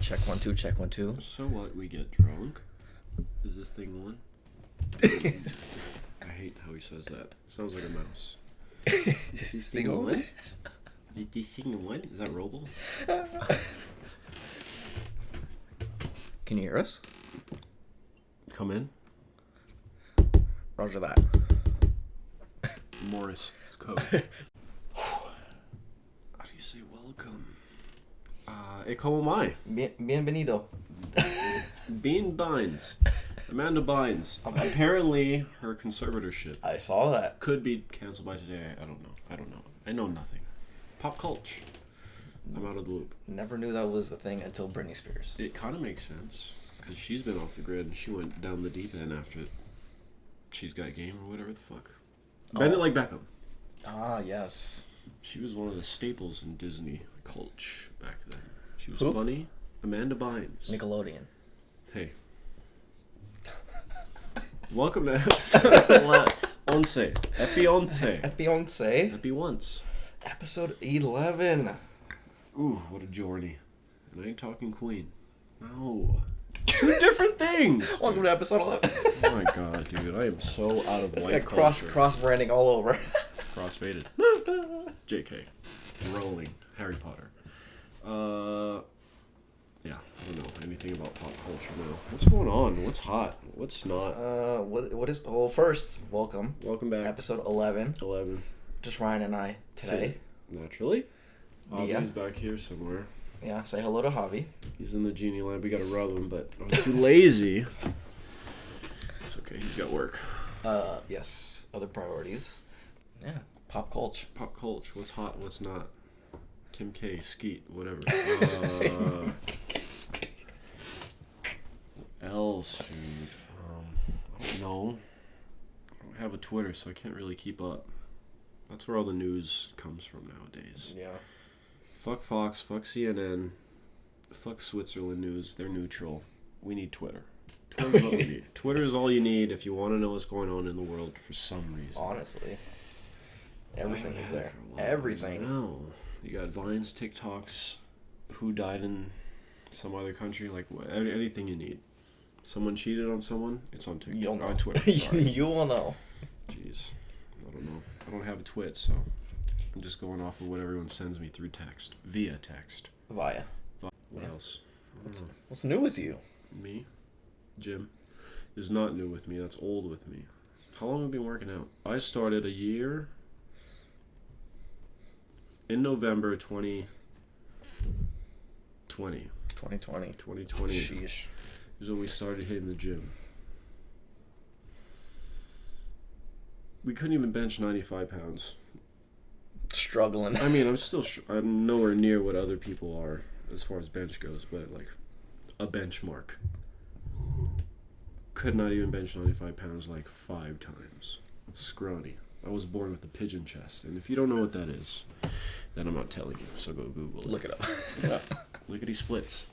Check 1 2, check 1 2. So what? We get drunk? Is this thing on? I hate how he says that. Sounds like a mouse. Is this thing on? Is this thing on? Is that Roble? Can you hear us? Come in. Roger that. Morris code. How do you say welcome? ¿Cómo mai? Bienvenido. Bean Bynes. Amanda Bynes. Apparently, her conservatorship I saw that. could be canceled by today. I don't know. I know nothing. Pop culture. I'm out of the loop. Never knew that was a thing until Britney Spears. It kind of makes sense. Because she's been off the grid and she went down the deep end after She's Got Game or whatever the fuck. Bend it like Beckham. Ah, yes. She was one of the staples in Disney culture back then. She was Who? funny. Amanda Bynes. Nickelodeon. Hey. Welcome to episode 11. Epi once. Episode 11. Ooh, what a journey. And I ain't talking Queen. No. Two different things. Welcome to episode 11. Oh my god, dude. I am so out of It's white got culture. cross branding all over. Crossfaded. JK. Rowling. Harry Potter. Yeah, I don't know anything about pop culture now. What's going on? What's hot? What's not? What is... Well, first, welcome. Welcome back. Episode 11. 11. Just Ryan and I today. Naturally. Yeah. He's back here somewhere. Yeah, say hello to Javi. He's in the genie lamp. We gotta rub him, but I'm too lazy. It's okay. He's got work. Yes. Other priorities. Yeah. Pop culture. Pop culture. What's hot? What's not? Kim K. Skeet. Whatever. Else, dude. I don't know. I don't have a Twitter, so I can't really keep up. That's where all the news comes from nowadays. Yeah. Fuck Fox, fuck CNN, fuck Switzerland news. They're neutral. We need Twitter. Twitter's what we need. Twitter is all you need if you want to know what's going on in the world for some reason. Honestly. Everything is there. I Everything. know. You got Vines, TikToks, who died in some other country, like anything you need. Someone cheated on someone, it's on TikTok. You'll know. On Twitter. Sorry. You will know. Jeez. I don't know. I don't have a twit, so I'm just going off of what everyone sends me through text. Via text. Via. What else? What's new with you? Me? Jim is not new with me. That's old with me. How long have I been working out? I started a year in November 2020. 2020. 2020 Sheesh. is when we started hitting the gym. We couldn't even bench 95 pounds. Struggling. I mean, I'm nowhere near what other people are as far as bench goes, but like a benchmark. Could not even bench 95 pounds like 5 times. Scrawny. I was born with a pigeon chest, and if you don't know what that is, then I'm not telling you, so go Google it. Look it up. Yeah. Lickety splits.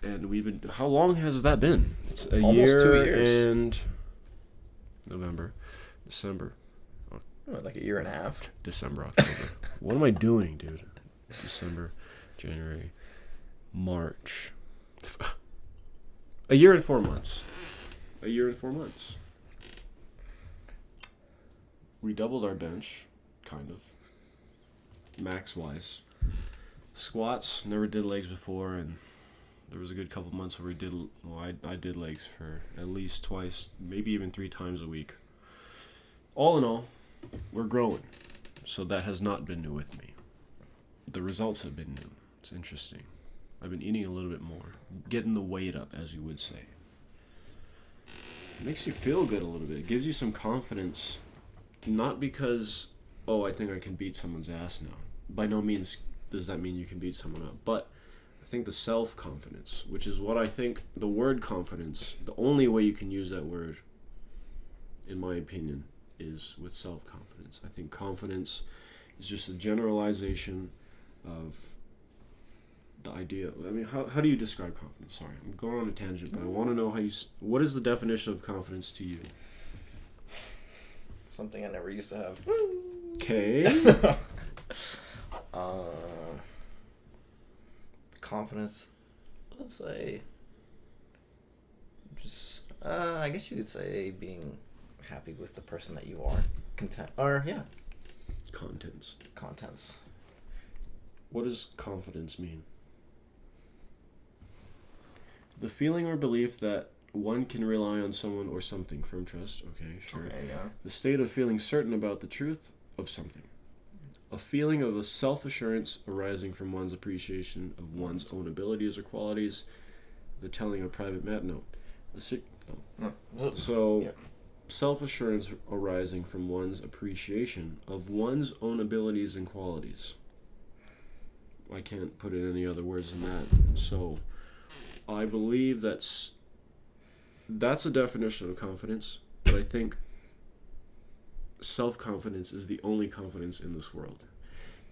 And how long has that been? It's Almost year 2 years. And November, December. Like a year and a half. December, October. What am I doing, dude? December, January, March. A year and 4 months. A year and 4 months. We doubled our bench, kind of. Max-wise. Squats, never did legs before, and there was a good couple months where I did legs for at least twice, maybe even 3 times a week. All in all, we're growing. So that has not been new with me. The results have been new. It's interesting. I've been eating a little bit more. Getting the weight up, as you would say. It makes you feel good a little bit. It gives you some confidence. Not because, I think I can beat someone's ass now. By no means does that mean you can beat someone up. But I think the self-confidence, which is what I think the word confidence, the only way you can use that word, in my opinion, is with self-confidence. I think confidence is just a generalization of the idea. I mean, how do you describe confidence? Sorry, I'm going on a tangent, but I want to know what is the definition of confidence to you? Something I never used to have. Okay. Confidence I'd say just I guess you could say being happy with the person that you are, content, or yeah, contents. What does confidence mean? The feeling or belief that one can rely on someone or something. Firm trust. Okay, sure. Okay, yeah. The state of feeling certain about the truth of something. A feeling of a self-assurance arising from one's appreciation of one's own abilities or qualities. The telling of private matter. No. So, yeah. Self-assurance arising from one's appreciation of one's own abilities and qualities. I can't put it any other words than that. So, I believe that's a definition of confidence, but I think self-confidence is the only confidence in this world.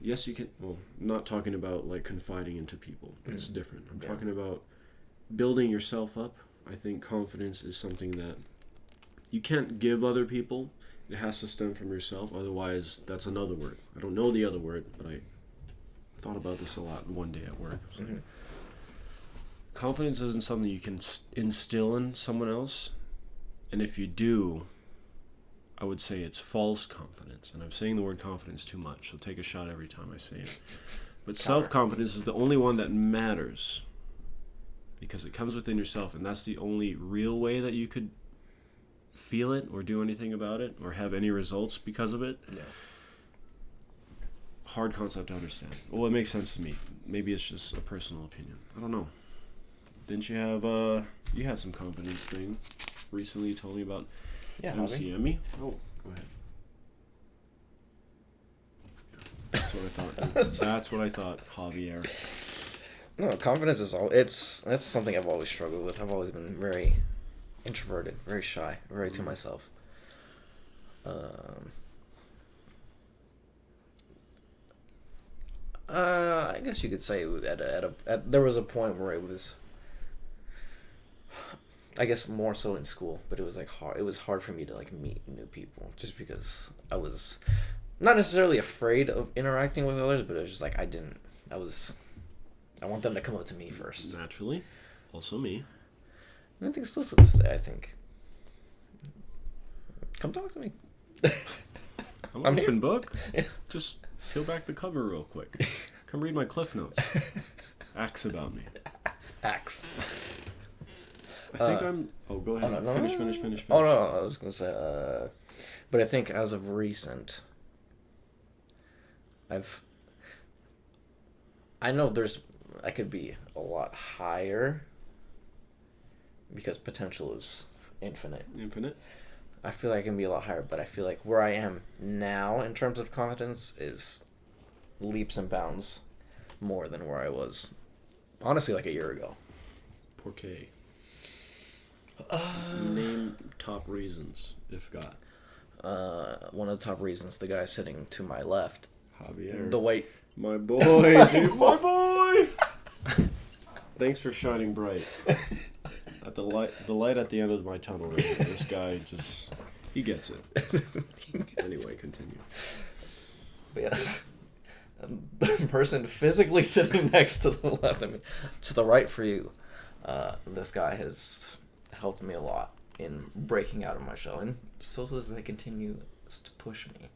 Yes, you can, well, I'm not talking about like confiding into people. It's different. I'm talking about building yourself up. I think confidence is something that you can't give other people. It has to stem from yourself. Otherwise, that's another word. I don't know the other word, but I thought about this a lot one day at work. So, confidence isn't something you can instill in someone else. And if you do, I would say it's false confidence. And I'm saying the word confidence too much, so take a shot every time I say it. But self-confidence is the only one that matters because it comes within yourself, and that's the only real way that you could feel it or do anything about it or have any results because of it. Yeah. Hard concept to understand. Well, it makes sense to me. Maybe it's just a personal opinion. I don't know. Didn't you have you had some confidence thing recently you told me about? Yeah, MCME? Oh, go ahead. That's what I thought. Dude. That's what I thought, Javier. No, confidence is that's something I've always struggled with. I've always been very introverted, very shy, very to myself. I guess you could say there was a point where it was, I guess more so in school, but it was like hard. It was hard for me to like meet new people just because I was not necessarily afraid of interacting with others, but it was just like I want them to come up to me first. Naturally. Also me. And I think still to this day, I think. Come talk to me. I'm an open book. Yeah. Just peel back the cover real quick. Come read my Cliff Notes. Axe about me. Axe. I think I'm... Oh, go ahead. Finish. Oh, no, I was going to say... but I think as of recent, I know I could be a lot higher because potential is infinite. I feel like I can be a lot higher, but I feel like where I am now in terms of confidence is leaps and bounds more than where I was, honestly, like a year ago. Por qué? Name top reasons, if got. One of the top reasons, the guy sitting to my left. Javier. The white... My boy, dude, my boy! Thanks for shining bright. At the light at the end of my tunnel right here. This guy he gets it. Anyway, continue. But yes, the person physically sitting next to the left, I mean, to the right for you, this guy has helped me a lot in breaking out of my shell, and so does they continue to push me,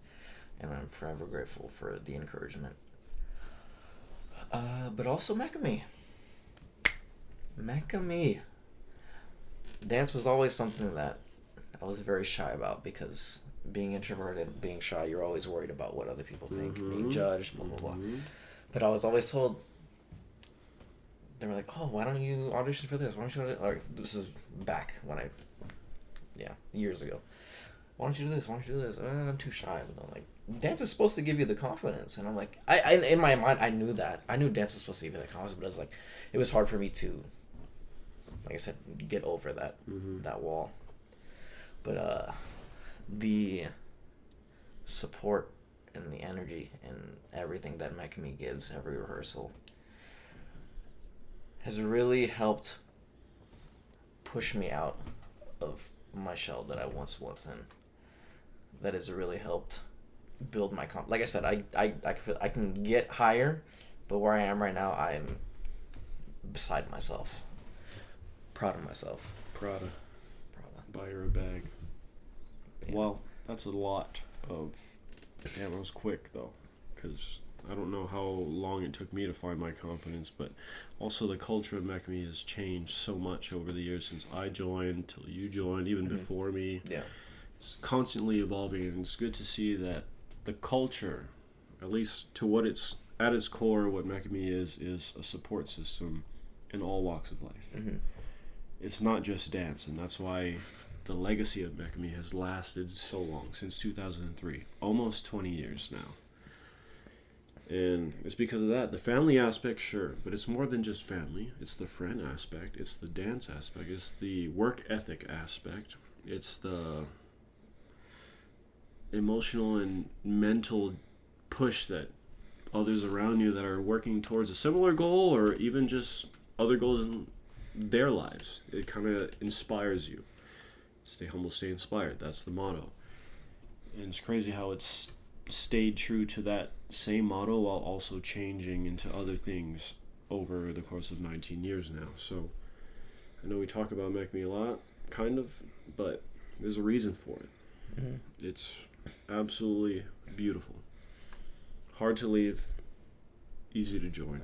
and I'm forever grateful for the encouragement. But also Mekami. Dance was always something that I was very shy about because being introverted, being shy, you're always worried about what other people think, being judged, blah, blah, blah. But I was always told, they were like, oh, why don't you audition for this? Why don't you, or this is back when years ago. Why don't you do this? Why don't you do this? I'm too shy. But I'm like, dance is supposed to give you the confidence. And I'm like, I in my mind, I knew that. I knew dance was supposed to give you the confidence, but it was hard for me to, like I said, get over that wall. But the support and the energy and everything that Mekami gives every rehearsal has really helped push me out of my shell that I once was in. That has really helped build my like I said, I feel I can get higher, but where I am right now, I'm beside myself. Proud of myself. Prada. Buy her a bag. Yeah. Well, that's a lot of... Damn, that was quick, though. Because I don't know how long it took me to find my confidence, but also the culture of McMe has changed so much over the years since I joined, till you joined, even before me. Yeah. It's constantly evolving, and it's good to see that the culture, at least to what it's at its core, what McMe is a support system in all walks of life. Mm-hmm. It's not just dance, and that's why the legacy of McMe has lasted so long, since 2003, almost 20 years now. And it's because of that. The family aspect, sure, but it's more than just family. It's the friend aspect, it's the dance aspect, it's the work ethic aspect, it's the emotional and mental push that others around you that are working towards a similar goal, or even just other goals in their lives. It kind of inspires you. Stay humble, stay inspired. That's the motto. And it's crazy how it's stayed true to that same motto while also changing into other things over the course of 19 years now. So I know we talk about McMe a lot, kind of, but there's a reason for it. Mm-hmm. It's absolutely beautiful. Hard to leave, easy to join,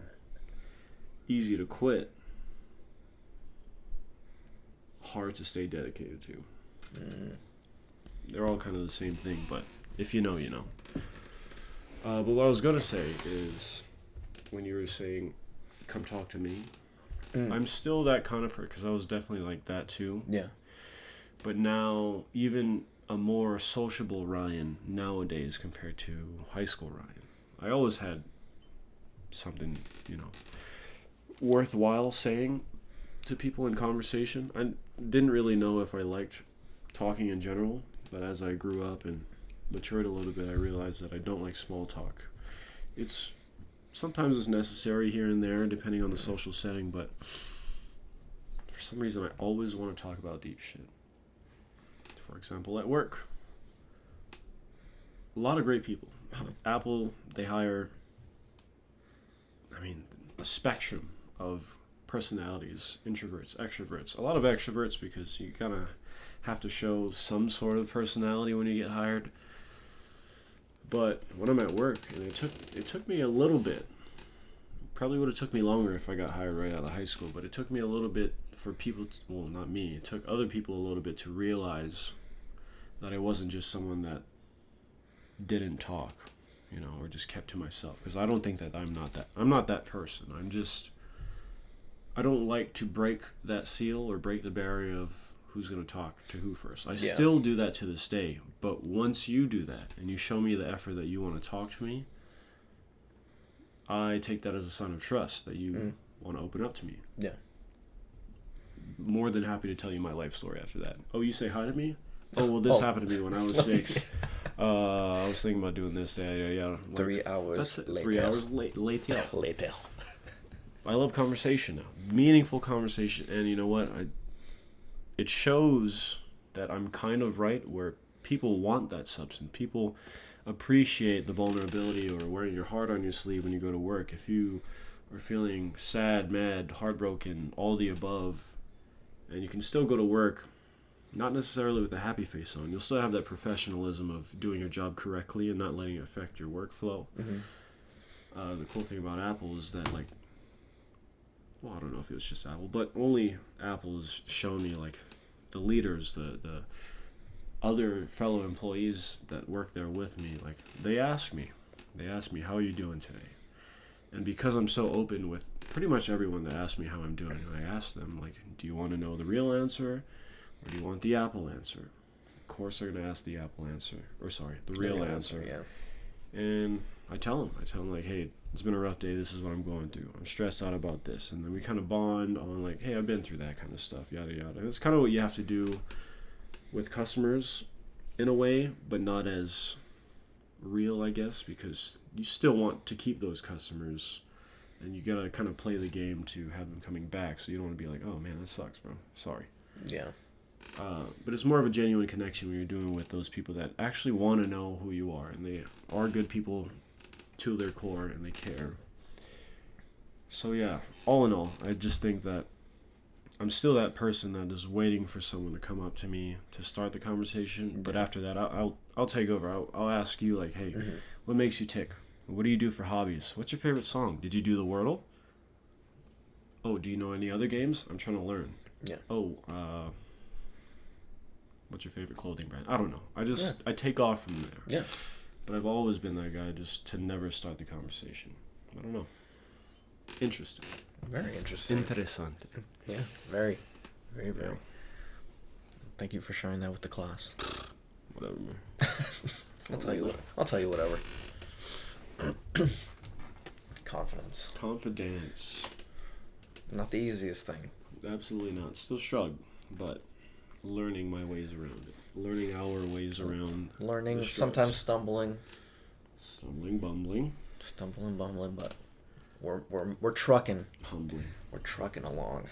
easy to quit, hard to stay dedicated to. They're all kind of the same thing, but if you know, you know. But what I was going to say is, when you were saying, come talk to me, I'm still that kind of person, because I was definitely like that too. Yeah. But now, even a more sociable Ryan nowadays compared to high school Ryan. I always had something, worthwhile saying to people in conversation. I didn't really know if I liked talking in general, but as I grew up and matured a little bit, I realized that I don't like small talk. Sometimes it's necessary here and there, depending on the social setting, but for some reason, I always want to talk about deep shit. For example, at work, a lot of great people. Apple, they hire, a spectrum of personalities, introverts, extroverts. A lot of extroverts, because you kind of have to show some sort of personality when you get hired. But when I'm at work, and it took me a little bit, probably would have took me longer if I got hired right out of high school, but it took me a little bit for people, not me, it took other people a little bit to realize that I wasn't just someone that didn't talk, or just kept to myself. Because I don't think that I'm not that person. I don't like to break that seal or break the barrier of who's going to talk to who first. I still do that to this day. But once you do that and you show me the effort that you want to talk to me, I take that as a sign of trust that you want to open up to me. Yeah. More than happy to tell you my life story after that. Oh, you say hi to me? Oh, well, this happened to me when I was 6. I was thinking about doing this. Yeah. Like, 3 hours that's it. later. 3 hours later. Later. I love conversation now. Meaningful conversation. And you know what? It shows that I'm kind of right where people want that substance. People appreciate the vulnerability or wearing your heart on your sleeve when you go to work. If you are feeling sad, mad, heartbroken, all the above, and you can still go to work, not necessarily with a happy face on. You'll still have that professionalism of doing your job correctly and not letting it affect your workflow. The cool thing about Apple is that, I don't know if it was just Apple, but only Apple has shown me, the leaders, the other fellow employees that work there with me, they ask me, how are you doing today? And because I'm so open with pretty much everyone that asks me how I'm doing, I ask them, do you want to know the real answer? Or do you want the Apple answer? Of course they're going to ask the Apple answer. The real answer. Yeah. And I tell them, hey, it's been a rough day. This is what I'm going through. I'm stressed out about this. And then we kind of bond on, hey, I've been through that kind of stuff, yada, yada. And it's kind of what you have to do with customers in a way, but not as real, I guess, because you still want to keep those customers. And you got to kind of play the game to have them coming back. So you don't want to be like, oh, man, that sucks, bro. Sorry. Yeah. But it's more of a genuine connection when you're doing with those people that actually want to know who you are, and they are good people to their core, and they care. So yeah, all in all, I just think that I'm still that person that is waiting for someone to come up to me to start the conversation. But after that, I'll take over. I'll ask you like, hey, what makes you tick? What do you do for hobbies? What's your favorite song? Did you do the Wordle? Oh, do you know any other games? I'm trying to learn. Yeah. Oh, what's your favorite clothing brand? I don't know. I take off from there. Yeah. But I've always been that guy just to never start the conversation. I don't know. Interesting. Very interesting. Interessante. Yeah. Very. Very, very. Yeah. Thank you for sharing that with the class. Whatever, man. I'll tell you whatever. Confidence. Confidence. Not the easiest thing. Absolutely not. Still struggle, but learning my ways around it. Learning our ways around. Learning, sometimes stumbling. Stumbling, bumbling. Stumbling, bumbling, but we're trucking. Humbling. We're trucking along.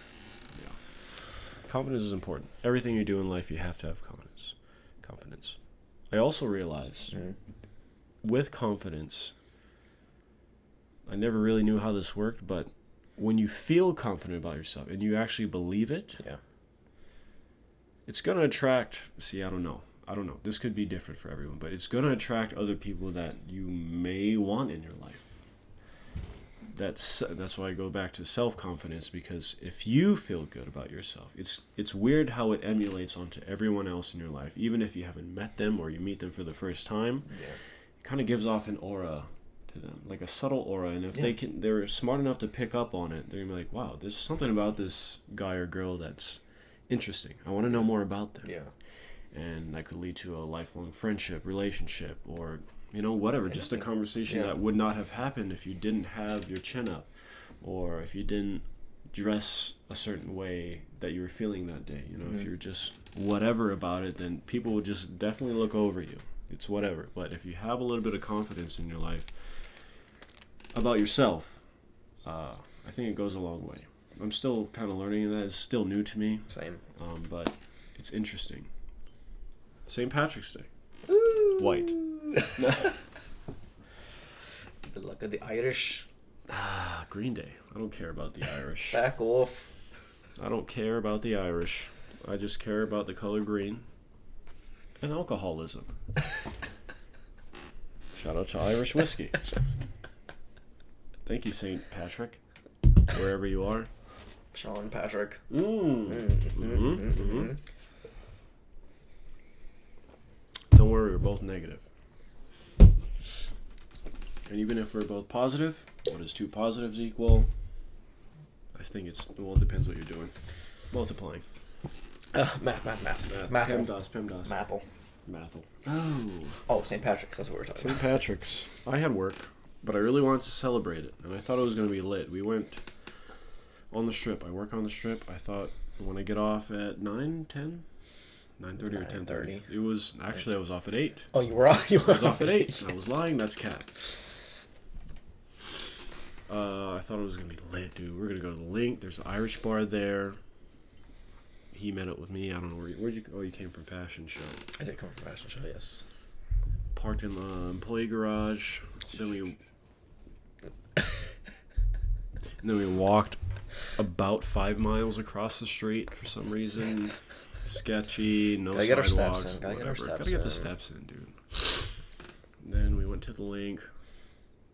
Yeah. Confidence is important. Everything you do in life, you have to have confidence. Confidence. I also realized with confidence, I never really knew how this worked, but when you feel confident about yourself and you actually believe it, it's going to attract, I don't know. This could be different for everyone, but it's going to attract other people that you may want in your life. That's why I go back to self-confidence, because if you feel good about yourself, it's weird how it emulates onto everyone else in your life. Even if you haven't met them or you meet them for the first time, it kind of gives off an aura to them, like a subtle aura. And if they're smart enough to pick up on it, they're gonna be like, wow, there's something about this guy or girl that's interesting. I want to know more about them. Yeah. And that could lead to a lifelong friendship, relationship, or whatever, just a conversation that would not have happened if you didn't have your chin up, or if you didn't dress a certain way that you were feeling that day. If you're just whatever about it, then people will just definitely look over you. It's whatever. But if you have a little bit of confidence in your life about yourself, I think it goes a long way. I'm still kind of learning that. It's still new to me. Same. But it's interesting. St. Patrick's Day. Ooh. White. Good luck with the Irish. Green Day. I don't care about the Irish. Back off. I don't care about the Irish. I just care about the color green and alcoholism. Shout out to Irish whiskey. Thank you, St. Patrick, wherever you are. Sean Patrick. Don't worry, we're both negative. And even if we're both positive, what does two positives equal? I think it depends what you're doing. Multiplying. Math. PEMDAS. Mathel. Oh, St. Patrick's, that's what we're talking St. Patrick's. I had work, but I really wanted to celebrate it, and I thought it was going to be lit. We went on the Strip. I work on the Strip. I thought when I get off at 9, 10? 9:30 or 10:30. It was, actually, I was off at 8. Oh, you were off? I was off at 8. I was lying. That's cat. I thought it was going to be lit, dude. We're going to go to the Link. There's an Irish bar there. He met up with me. I don't know where'd you go? Oh, you came from Fashion Show. I did come from Fashion Show, yes. Parked in the employee garage. Then we walked about 5 miles across the street for some reason. Sketchy, no sidewalks, whatever. Gotta get the steps in, dude. Then we went to the Link.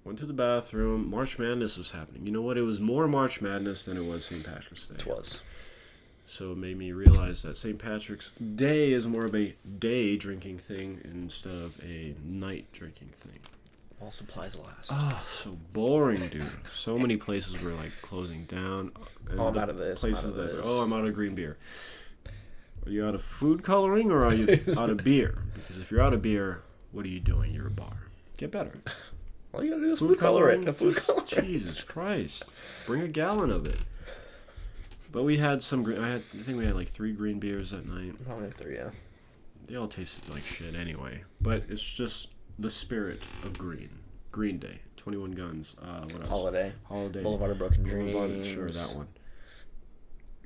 Went to the bathroom. March Madness was happening. You know what? It was more March Madness than it was St. Patrick's Day. It was. So it made me realize that St. Patrick's Day is more of a day drinking thing instead of a night drinking thing. All supplies last. Oh, so boring, dude. So many places were like closing down. And I'm out of this. I'm out of green beer. Are you out of food coloring or are you out of beer? Because if you're out of beer, what are you doing? You're a bar. Get better. All you gotta do is food color it. Jesus Christ. Bring a gallon of it. But we had some I think we had like 3 green beers that night. Probably 3, yeah. They all tasted like shit anyway. But it's just the spirit of green. Green Day. 21 Guns. What else? Holiday. Boulevard of Broken Dreams. Sure, that one.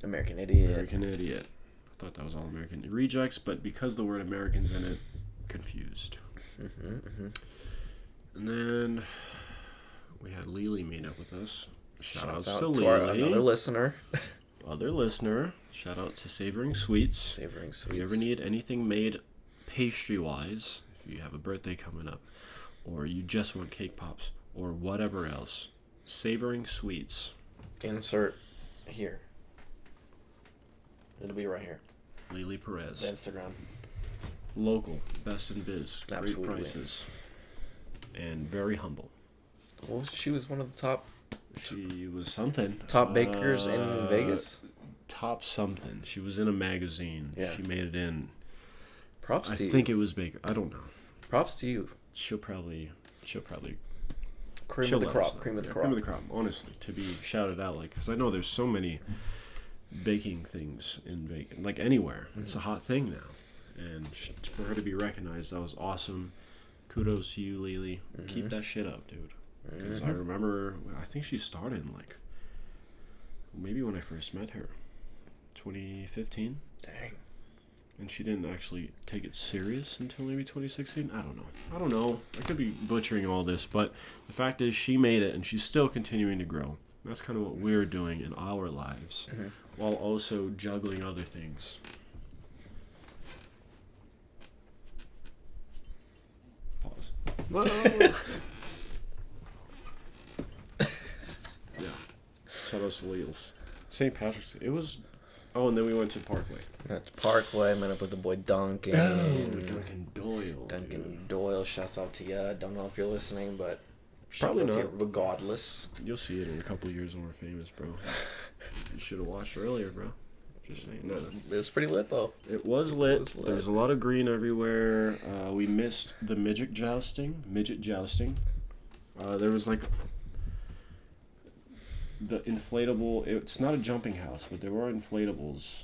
American Idiot. I thought that was all American Rejects, but because the word American's in it, confused. And then we had Lily meet up with us. Shout out to to our Lily. another listener. Other listener. Shout out to Savoring Sweets. Savoring Sweets. If you ever need anything made pastry-wise, if you have a birthday coming up, or you just want cake pops, or whatever else, Savoring Sweets. Insert here. It'll be right here. Lily Perez. The Instagram. Local. Best in biz. Absolutely. Great prices. And very humble. Well, she was one of the top She was something. top bakers in Vegas. Top something. She was in a magazine. Yeah. She made it in. Props to you. I think it was Baker. I don't know. Props to you. She'll probably Cream of the crop. Cream of the crop. Cream of the crop. Honestly, to be shouted out, like, because I know there's so many baking things in Vegas, like anywhere. Mm-hmm. It's a hot thing now, and for her to be recognized, that was awesome. Kudos to you, Lily. Mm-hmm. Keep that shit up, dude. Because I remember, I think she started in, like, maybe when I first met her, 2015. Dang. And she didn't actually take it serious until maybe 2016. I don't know. I could be butchering all this, but the fact is she made it, and she's still continuing to grow. That's kind of what we're doing in our lives, while also juggling other things. Pause. Yeah. Shout out to Leals. St. Patrick's Day. It was... Oh, and then we went to Parkway. That's Parkway. Met up with the boy Duncan. Duncan Doyle. Duncan Doyle. Shouts out to you. Don't know if you're listening, but Probably shouts out not. to you regardless. You'll see it in a couple of years when we're famous, bro. You should have watched earlier, bro. Just saying. No. It was pretty lit, though. It was lit. There's a lot of green everywhere. We missed the midget jousting. There was like the inflatable. It's not a jumping house, but there were inflatables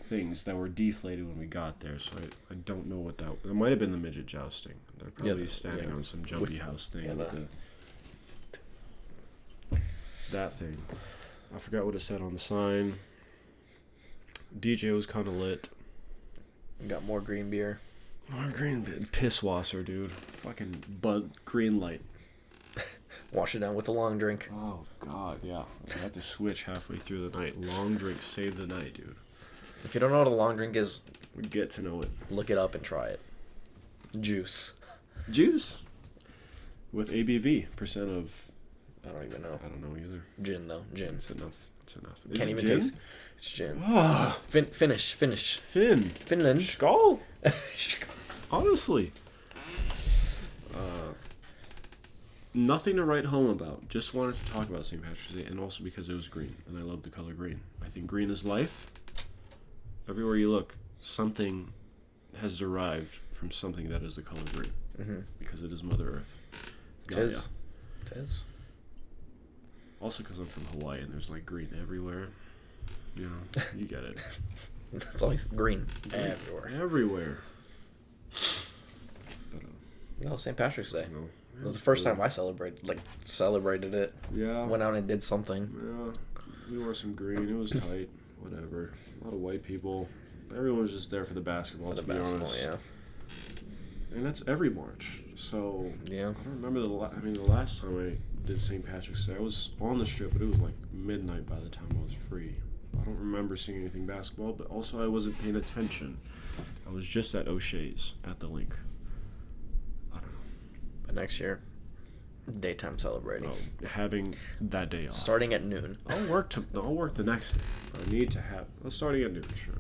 things that were deflated when we got there. So I don't know what that. It might have been the midget jousting. They're probably standing on some jumpy house thing. That thing. I forgot what it said on the sign. DJ was kind of lit. Got more green beer. More green beer. Piss wasser, dude. Fucking Bud green light. Wash it down with a long drink. Oh, God, yeah. I had to switch halfway through the night. Long drink saved the night, dude. If you don't know what a long drink is, We get to know it. look it up and try it. Juice. Juice. With ABV. Percent of... I don't even know. I don't know either. Gin, though. Gin. It's enough. Can't even taste. It's gin. Ah. Finish. Finland. Skål. Honestly. Nothing to write home about. Just wanted to talk about St. Patrick's Day, and also because it was green, and I love the color green. I think green is life. Everywhere you look, something has derived from something that is the color green. Mm-hmm. Because it is Mother Earth. It is. Also because I'm from Hawaii, and there's like green everywhere. You know, you get it. That's always green everywhere. But, no, St. Patrick's Day. No. It was the first time I celebrated it. Yeah. Went out and did something. Yeah. We wore some green. It was tight. Whatever. A lot of white people. Everyone was just there for the basketball, to be honest. Yeah. And that's every March. So, yeah. I don't remember the last time I did St. Patrick's Day. I was on the strip, but it was like midnight by the time I was free. I don't remember seeing anything basketball, but also I wasn't paying attention. I was just at O'Shea's at the link. I don't know. But next year, daytime celebrating. Oh, having that day off. Starting at noon. I'll work the next day. I need to have. Starting at noon, sure.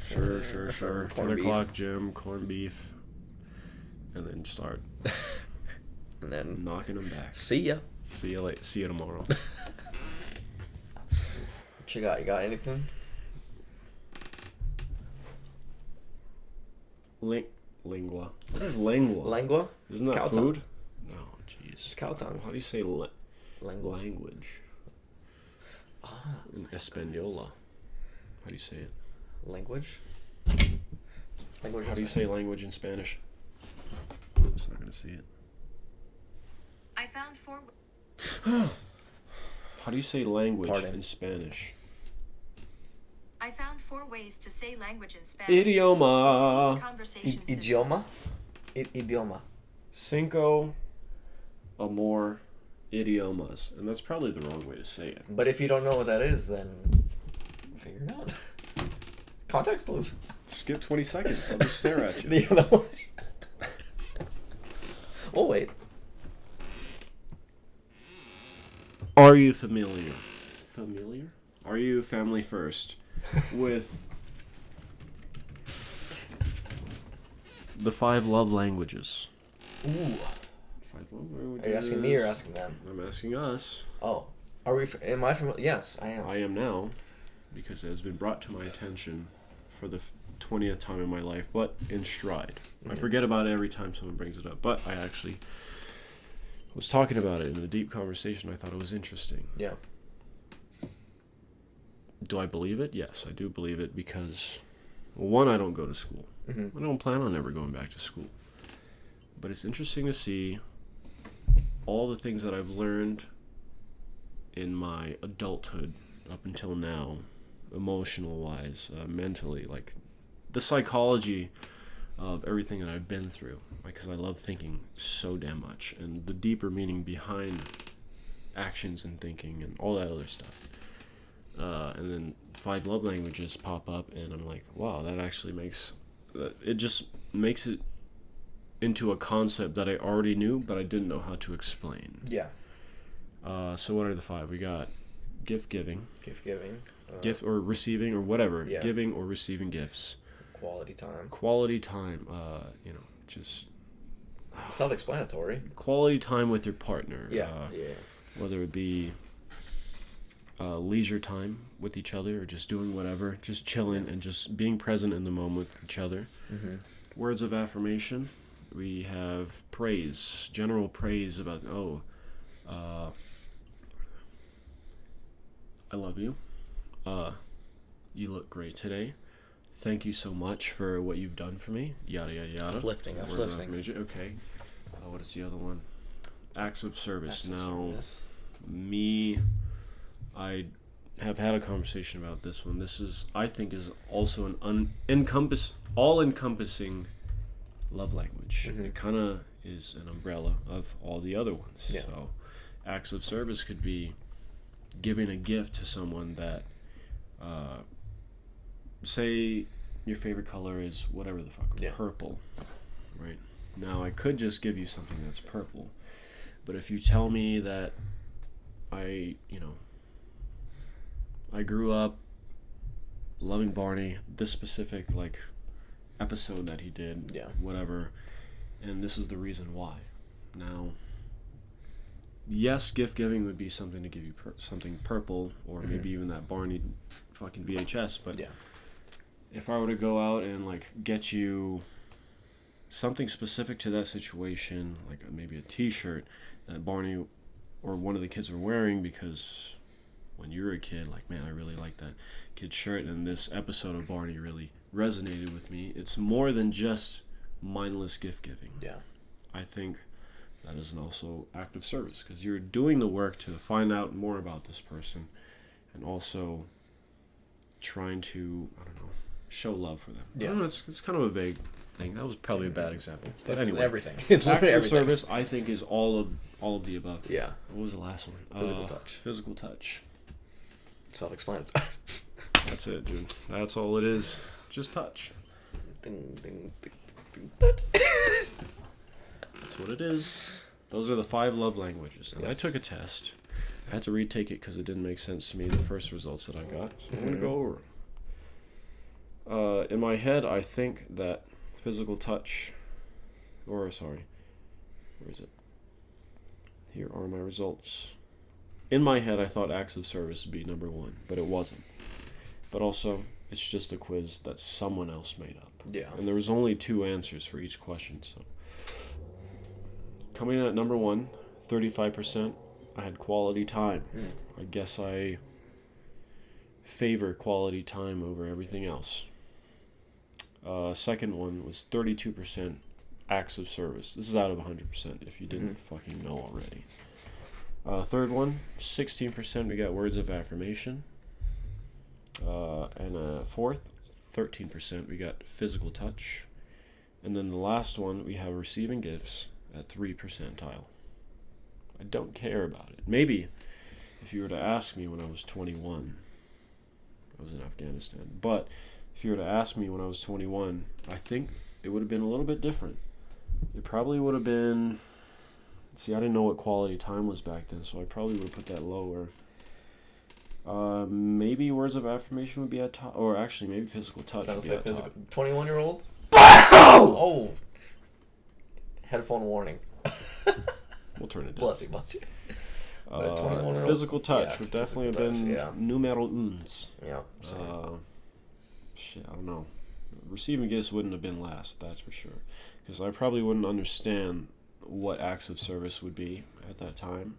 Sure. 10 o'clock gym, corned beef, and then start. And then knocking them back. See ya. See you late. See you tomorrow. What you got? You got anything? Lingua. What is lingua? Lingua? Isn't that food? No, jeez. It's cow tongue. How do you say lingua? Language. In Española. How do you say it? Language? How do you say language in Spanish? I'm just not going to see it. I found 4... How do you say language in Spanish? I found 4 ways to say language in Spanish. Idioma. Idioma? Idioma. Cinco, amor, idiomas, and that's probably the wrong way to say it. But if you don't know what that is, then figure it out. Context clues. Skip 20 seconds. I'll just stare at you. The other way. We'll wait. Are you familiar? Familiar? Are you family first with the 5 love languages? Ooh. 5 love languages. Are you asking me or asking them? I'm asking us. Oh. Are we? Am I familiar? Yes, I am. I am now, because it has been brought to my attention for the 20th time in my life, but in stride. I forget about it every time someone brings it up, but I actually was talking about it in a deep conversation. I thought it was interesting. Yeah. Do I believe it? Yes, I do believe it because, well, one, I don't go to school. Mm-hmm. I don't plan on ever going back to school. But it's interesting to see all the things that I've learned in my adulthood up until now, emotional-wise, mentally, like the psychology of everything that I've been through, because I love thinking so damn much, and the deeper meaning behind actions and thinking and all that other stuff. And then 5 love languages pop up, and I'm like, wow, that actually makes it just makes it into a concept that I already knew, but I didn't know how to explain. Yeah. So what are the 5? We got gift giving, Gift giving. gift or receiving or whatever, Yeah. giving or receiving gifts, Quality time. quality time, just Self-explanatory. quality time with your partner. Yeah. Whether it be leisure time with each other or just doing whatever, just chilling and just being present in the moment with each other. Mm-hmm. Words of affirmation. We have praise, general praise about, I love you. You look great today. Thank you so much for what you've done for me. Yada, yada, yada. Uplifting. Word of affirmation. Okay. What is the other one? Acts of service. Me, I have had a conversation about this one. This is, I think, is also an all-encompassing love language. Mm-hmm. It kind of is an umbrella of all the other ones. Yeah. So, acts of service could be giving a gift to someone that, say, your favorite color is whatever the fuck, purple, right? Now, I could just give you something that's purple, but if you tell me that I grew up loving Barney, this specific, episode that he did, whatever, and this is the reason why. Now, yes, gift giving would be something to give you something purple, or maybe even that Barney fucking VHS, but if I were to go out and, get you something specific to that situation, like maybe a t-shirt that Barney or one of the kids were wearing, because when you were a kid, man, I really like that kid's shirt, and this episode of Barney really resonated with me. It's more than just mindless gift giving. Yeah. I think that is an also act of service, because you're doing the work to find out more about this person, and also trying to, show love for them. Yeah. I don't know, it's kind of a vague thing. That was probably a bad example. But It's anyway, everything. It's acts literally of everything. service, I think, is all of the above. Yeah. What was the last one? Physical touch. Physical touch. Self-explanatory. That's it, dude. That's all it is. Just touch. Ding, ding, ding, ding, touch. That's what it is. Those are the 5 love languages. And Yes. I took a test. I had to retake it because it didn't make sense to me, the first results that I got. So I'm going to go over. In my head, I think that physical touch, where is it? Here are my results. In my head, I thought acts of service would be number 1, but it wasn't. But also, it's just a quiz that someone else made up. Yeah. And there was only 2 answers for each question. So, coming in at number 1, 35%, I had quality time. I guess I favor quality time over everything else. Second one was 32% acts of service. This is out of 100% if you didn't fucking know already. Third one, 16% we got words of affirmation. And fourth, 13% we got physical touch. And then the last one, we have receiving gifts at 3 percentile. I don't care about it. Maybe if you were to ask me when I was 21, I was in Afghanistan, but if you were to ask me when I was 21, I think it would have been a little bit different. It probably would have been... See, I didn't know what quality time was back then, so I probably would have put that lower. Maybe words of affirmation would be at top, or actually maybe physical touch would be at top. 21-year-old? Oh! Headphone warning. We'll turn it down. Bless you. Physical touch would definitely have been numero uns. Yeah. Shit, I don't know. Receiving gifts wouldn't have been last, that's for sure. Because I probably wouldn't understand what acts of service would be at that time.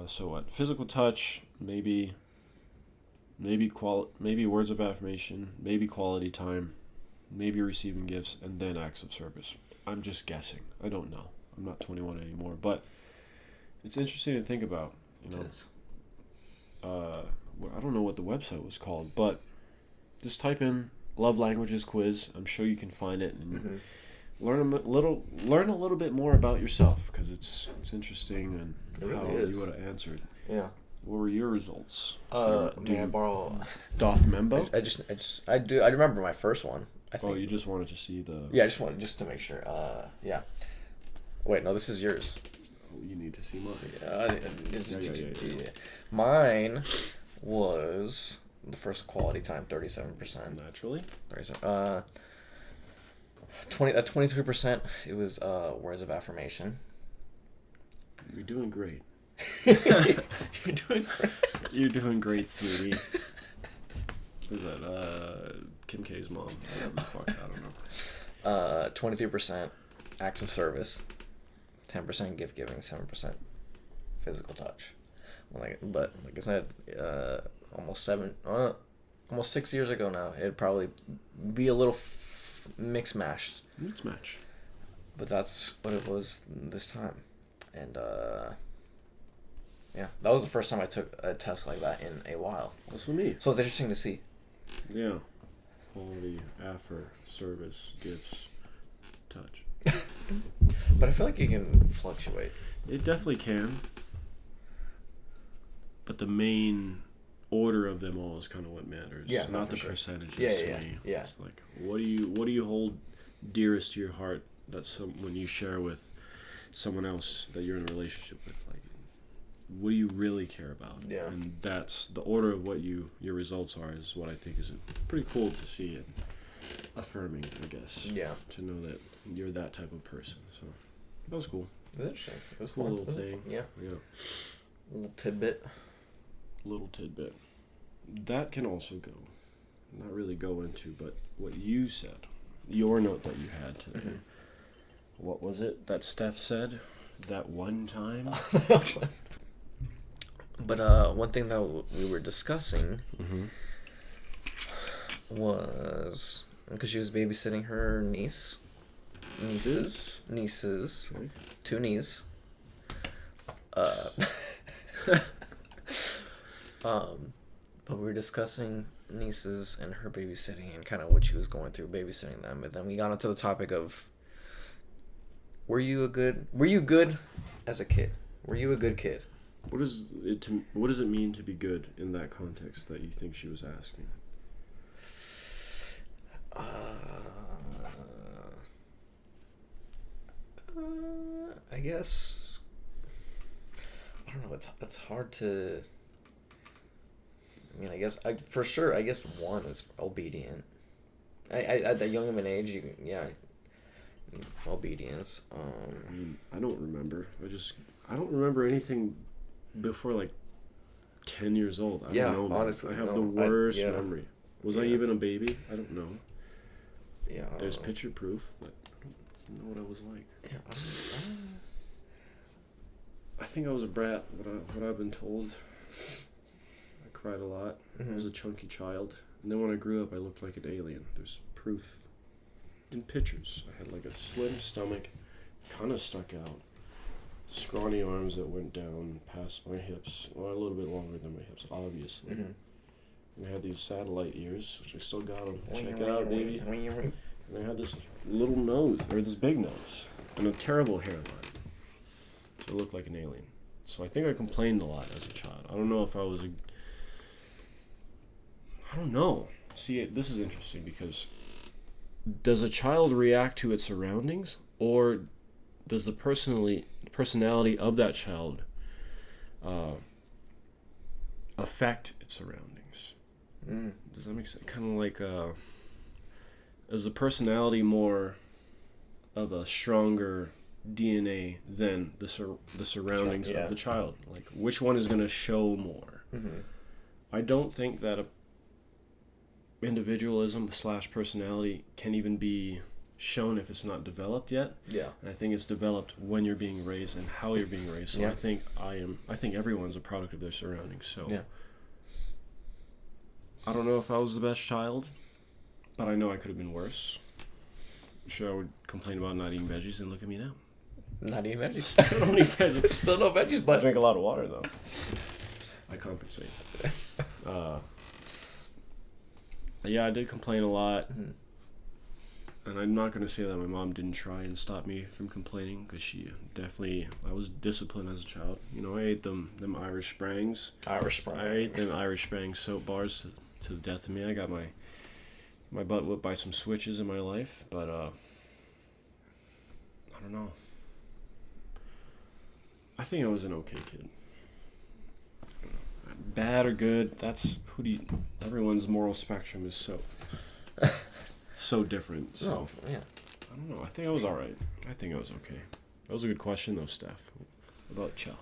So what? Physical touch, maybe words of affirmation, maybe quality time, maybe receiving gifts, and then acts of service. I'm just guessing. I don't know. I'm not 21 anymore, but it's interesting to think about. You know, it is. I don't know what the website was called, but just type in love languages quiz. I'm sure you can find it and learn a little bit more about yourself, because it's interesting and how you would have answered. Yeah. What were your results? May I borrow? Doth Membo? I remember my first one. I think. Oh, you just wanted to see the... Yeah, I just wanted to make sure. Yeah. Wait, no, this is yours. Oh, you need to see mine. Yeah. Mine was the first quality time, 37%. Naturally. 37. 23%. It was words of affirmation. You're doing great. You're doing great. You're doing great, sweetie. Who's that? Kim K's mom. Whatever the fuck, I don't know. 23% acts of service, 10% gift giving, 7% physical touch. But like I said, almost 6 years ago now, it'd probably be a little mixed matched. Mixed match. But that's what it was this time, and yeah, that was the first time I took a test like that in a while. Also me. So it's interesting to see. Yeah. Quality, affer, service, gifts, touch. But I feel like it can fluctuate. It definitely can. But the main order of them all is kind of what matters. Yeah, not the sure. percentages Yeah. to me. It's like, what do you hold dearest to your heart that when you share with someone else that you're in a relationship with? Like, what do you really care about? Yeah. And that's the order of what your results are is what I think is pretty cool to see and affirming, I guess. Yeah. To know that you're that type of person. So that was cool. It was interesting. It was Cool fun. little thing. Yeah. Yeah. Little tidbit. Little tidbit. That can also go, not really go into, but what you said, your note that you had today. Mm-hmm. What was it that Steph said? That one time? But one thing that we were discussing was because she was babysitting her nieces, Okay. 2 nieces. But we were discussing nieces and her babysitting and kind of what she was going through babysitting them. But then we got into the topic of, were you good as a kid? Were you a good kid? What does it mean to be good in that context that you think she was asking? I guess I don't know. It's hard to. I mean, I guess for sure. I guess one is obedient. At that young of an age, obedience. I mean, I don't remember. I don't remember anything before like 10 years old. I don't know. Honestly, I have the worst memory. Was I even a baby? I don't know. Yeah. There's picture proof, but I don't know what I was like. Yeah. I think I was a brat. What I've been told. I cried a lot. I was a chunky child, and then when I grew up, I looked like an alien. There's proof in pictures. I had like a slim stomach, kind of stuck out, scrawny arms that went down past my hips, or a little bit longer than my hips, obviously. And I had these satellite ears, which I still got them. Check it out, baby. And I had this little nose, or this big nose, and a terrible hairline. I looked like an alien. So I think I complained a lot as a child. I don't know if I was I don't know. See, this is interesting because does a child react to its surroundings, or does the personality of that child affect its surroundings? Does that make sense? Kind of like, is the personality more of a stronger DNA than the surroundings of the child? Like, which one is going to show more? I don't think that individualism / personality can even be shown if it's not developed yet. Yeah. And I think it's developed when you're being raised and how you're being raised. So I think everyone's a product of their surroundings. So I don't know if I was the best child, but I know I could have been worse. I'm sure I would complain about not eating veggies, and look at me now. Not eating veggies. Still don't eat veggies. Still no veggies, but I drink a lot of water though. I compensate. Yeah, I did complain a lot. And I'm not going to say that my mom didn't try and stop me from complaining, because she definitely, I was disciplined as a child. You know, I ate them Irish Sprangs. I ate them Irish Sprang soap bars to the death of me. I got my butt whipped by some switches in my life, but I don't know. I think I was an okay kid. Bad or good, that's everyone's moral spectrum is so different. So yeah. I don't know. I think I was all right. I think I was okay. That was a good question, though, Steph. What about you?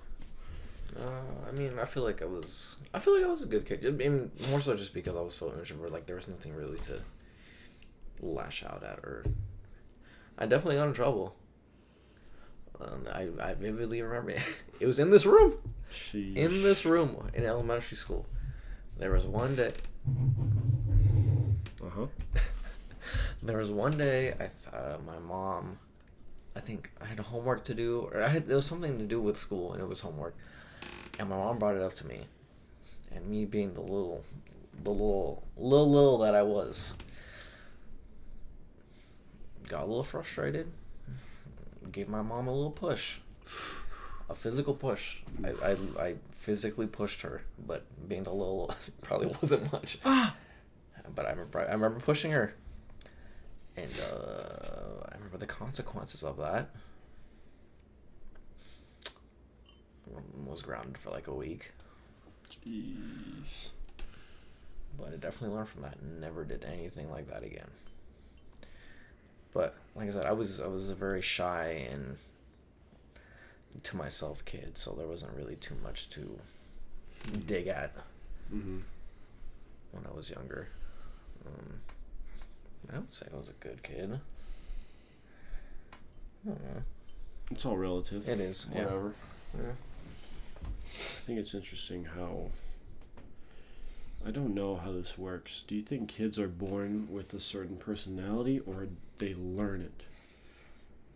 I mean, I feel like I was a good kid. I mean, more so just because I was so introverted. Like, there was nothing really to lash out at, or I definitely got in trouble. I vividly remember it. It was in this room. Sheesh. In this room in elementary school. There was one day. There was one day my mom, I think I had homework to do, or there was something to do with school, and it was homework. And my mom brought it up to me, and me being the little that I was, got a little frustrated. Gave my mom a little push, a physical push. I physically pushed her, but being the little probably wasn't much. But I remember pushing her, and I remember the consequences of that. Was grounded for like a week. Jeez. But I definitely learned from that and never did anything like that again. But like I said, I was a very shy and to myself kid, so there wasn't really too much to dig at when I was younger. I would say I was a good kid. I don't know. It's all relative. It is. Whatever. Yeah. I think it's interesting how, I don't know how this works. Do you think kids are born with a certain personality, or they learn it?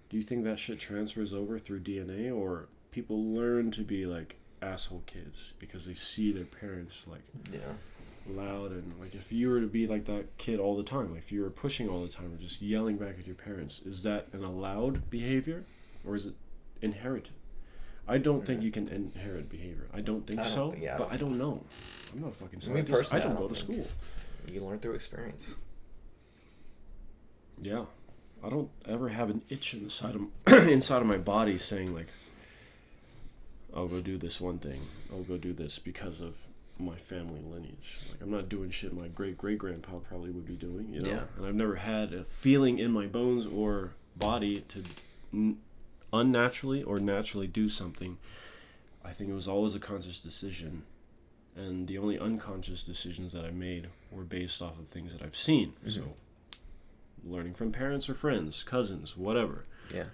Do you think that shit transfers over through DNA, or people learn to be like asshole kids because they see their parents like loud, and like if you were to be like that kid all the time, like if you were pushing all the time or just yelling back at your parents, is that an allowed behavior or is it inherited? I don't think you can inherit behavior. I don't think so. But I don't know. I'm not a fucking scientist. Personally, I don't go to school. You learn through experience. Yeah. I don't ever have an itch in the side of inside of my body saying like, I'll go do this one thing. I'll go do this because of my family lineage. Like, I'm not doing shit my great-great-grandpa probably would be doing, you know? Yeah. And I've never had a feeling in my bones or body to unnaturally or naturally do something. I think it was always a conscious decision, and the only unconscious decisions that I made were based off of things that I've seen. So learning from parents or friends, cousins, whatever. Yeah.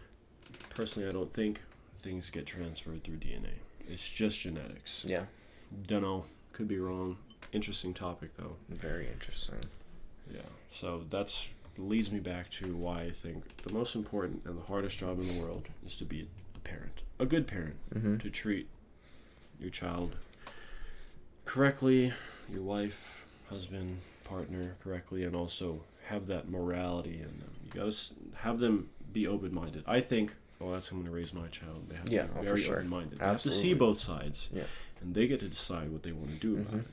Personally, I don't think things get transferred through DNA. It's just genetics. Yeah. Dunno, could be wrong. Interesting topic though. Very interesting. Yeah. So that's leads me back to why I think the most important and the hardest job in the world is to be a parent, a good parent, to treat your child correctly, your wife, husband, partner correctly, and also have that morality in them. You gotta have them be open-minded. I think oh, that's how I'm going to raise my child. They have Yeah, to be for very sure. open-minded. They have to see Absolutely. both sides. Yeah. And they get to decide what they want to do about Mhm. it.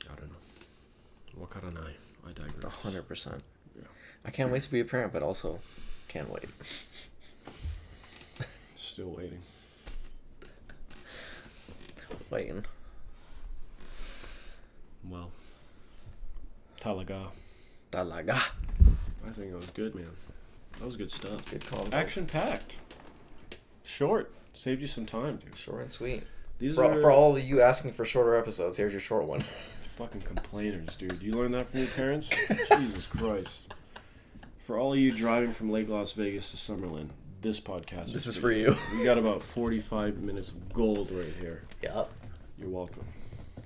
I don't know. Wakaranai. I digress. 100%. Yeah. I can't wait to be a parent, but also can't wait. Still waiting. Waiting. Well, Talaga. Talaga. I think that was good, man. That was good stuff. Good call. Action-packed. Short. Saved you some time, dude. Short and sweet. These For, are for all of you asking for shorter episodes, here's your short one. fucking complainers, dude. You learned that from your parents? Jesus Christ. For all of you driving from Lake Las Vegas to Summerlin, this podcast This is for you. We got about 45 minutes of gold right here. Yep. You're welcome.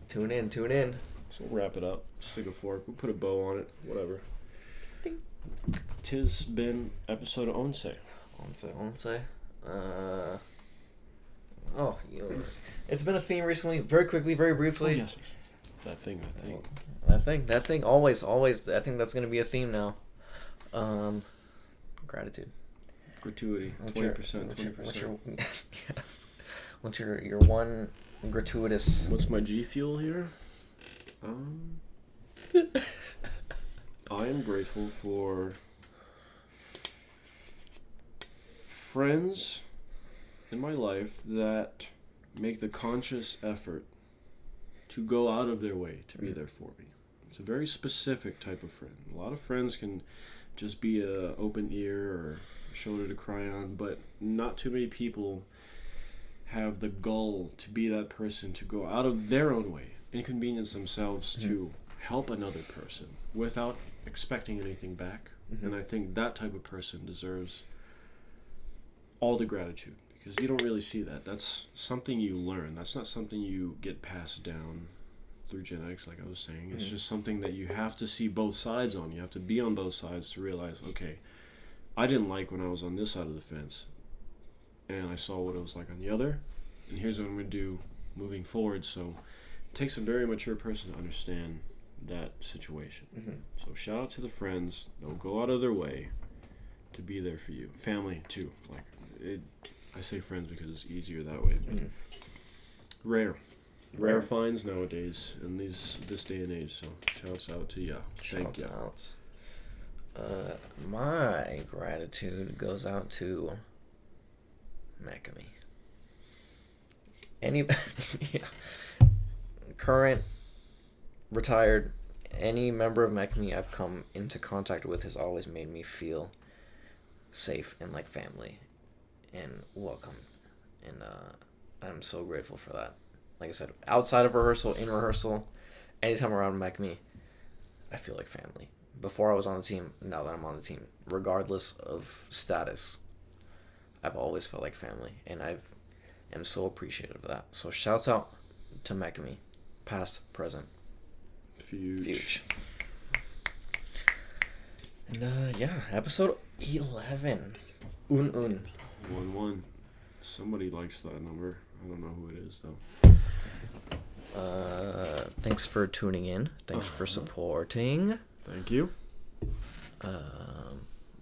Tune in. Tune in. So we'll wrap it up. Stick a fork. We'll put a bow on it. Whatever. Ding. Tis been episode of Onse. Onse. Oh, it's been a theme recently. Very quickly, very briefly. Oh, yes. That thing. That thing. Always. I think that's gonna be a theme now. Gratitude. Gratuity. What's 20%. your, 20%. yes. What's your one gratuitous? What's my G Fuel here? I am grateful for friends in my life that make the conscious effort to go out of their way to be there for me. It's a very specific type of friend. A lot of friends can just be a open ear or a shoulder to cry on, but not too many people have the gall to be that person to go out of their own way, inconvenience themselves to help another person without expecting anything back. And I think that type of person deserves all the gratitude, because you don't really see that. That's something you learn. That's not something you get passed down through genetics, like I was saying. It's just something that you have to see both sides on. You have to be on both sides to realize, okay, I didn't like when I was on this side of the fence, and I saw what it was like on the other, and here's what I'm going to do moving forward. So it takes a very mature person to understand that situation. So shout out to the friends that will go out of their way to be there for you. Family too. Like I say friends because it's easier that way. But rare finds nowadays in this day and age. So shouts out to ya. Thank you. Outs. My gratitude goes out to Macamee. Current, retired, any member of Macamee I've come into contact with has always made me feel safe and like family and welcome. And I'm so grateful for that. Like I said, outside of rehearsal, in rehearsal, anytime around Macamee, I feel like family. Before I was on the team, now that I'm on the team, regardless of status, I've always felt like family, and I am so appreciative of that. So shouts out to Macamee, past, present, future. And episode 11. 1-1. Somebody likes that number. I don't know who it is though. Thanks for tuning in. Thanks for supporting. Thank you.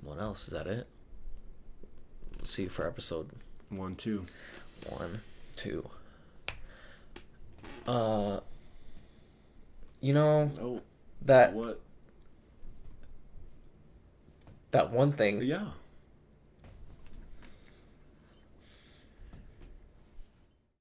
What else? Is that it? We'll see you for episode 1, 2. 1, 2. You know Oh, that what? that one thing Yeah.